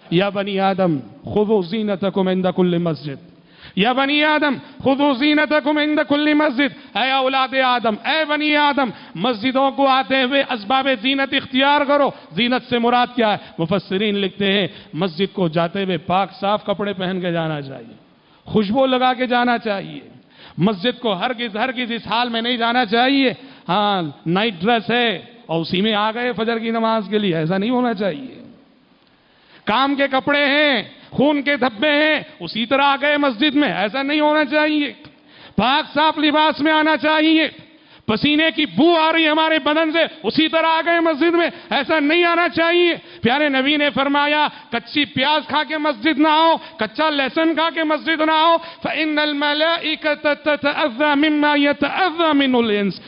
یا بنی آدم خذوا زینتکم عند کل مسجد، یا بنی آدم خذوا زینتکم عند کل مسجد، اے اولاد آدم، اے بنی آدم، مسجدوں کو آتے ہوئے اسباب زینت اختیار کرو۔ زینت سے مراد کیا ہے؟ مفسرین لکھتے ہیں مسجد کو جاتے ہوئے پاک صاف کپڑے پہن کے جانا چاہیے، خوشبو لگا کے جانا چاہیے، مسجد کو ہرگز اس حال میں نہیں جانا چاہیے ہاں نائٹ ڈریس ہے اور اسی میں آ گئے فجر کی نماز کے لیے، ایسا نہیں ہونا چاہیے۔ کام کے کپڑے ہیں، خون کے دھبے ہیں، اسی طرح آ گئے مسجد میں، ایسا نہیں ہونا چاہیے۔ پاک صاف لباس میں آنا چاہیے۔ پسینے کی بو آ رہی ہے ہمارے بدن سے، اسی طرح آ گئے مسجد میں، ایسا نہیں آنا چاہیے۔ پیارے نبی نے فرمایا کچی پیاز کھا کے مسجد نہ آؤ، کچا لہسن کھا کے مسجد نہ آؤ، فَإِنَّ الْمَلَائِكَةَ تَتَأَذَّى مِمَّا يَتَأَذَّى مِنْهُ الْإِنسِ،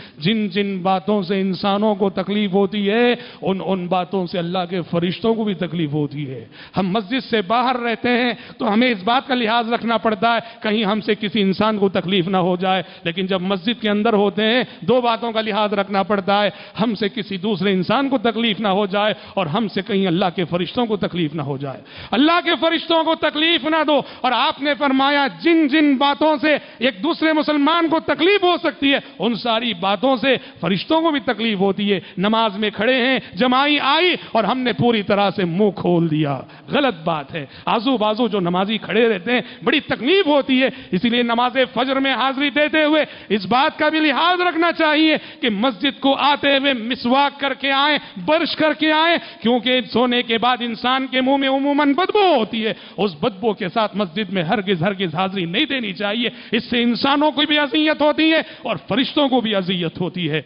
جن باتوں سے انسانوں کو تکلیف ہوتی ہے ان باتوں سے اللہ کے فرشتوں کو بھی تکلیف ہوتی ہے۔ ہم مسجد سے باہر رہتے ہیں تو ہمیں اس بات کا لحاظ رکھنا پڑتا ہے کہیں ہم سے کسی انسان کو تکلیف نہ ہو جائے، لیکن جب مسجد کے اندر ہوتے ہیں دو باتوں کا لحاظ رکھنا پڑتا ہے، ہم سے کسی دوسرے انسان کو تکلیف نہ ہو جائے اور ہم سے کہیں اللہ کے فرشتوں کو تکلیف نہ ہو جائے۔ اللہ کے فرشتوں کو تکلیف نہ دو۔ اور آپ نے فرمایا جن باتوں سے ایک دوسرے مسلمان کو تکلیف ہو سکتی ہے ان ساری باتوں سے فرشتوں کو بھی تکلیف ہوتی ہے۔ نماز میں کھڑے ہیں، جماعی آئی اور ہم نے پوری طرح سے منہ کھول دیا، غلط بات ہے۔ آزو بازو جو نمازی کھڑے رہتے ہیں بڑی تکلیف ہوتی ہے، اسی لیے نماز فجر میں حاضری دیتے ہوئے اس بات کا بھی لحاظ رکھنا چاہیے کہ مسجد کو آتے ہوئے مسواک کر کے آئیں، برش کر کے آئیں، کیونکہ سونے کے بعد انسان کے منہ میں عموماً بدبو ہوتی ہے، اس بدبو کے ساتھ مسجد میں ہرگز حاضری نہیں دینی چاہیے۔ اس سے انسانوں کو بھی اذیت ہوتی ہے اور فرشتوں کو بھی اذیت ہوتی ہے۔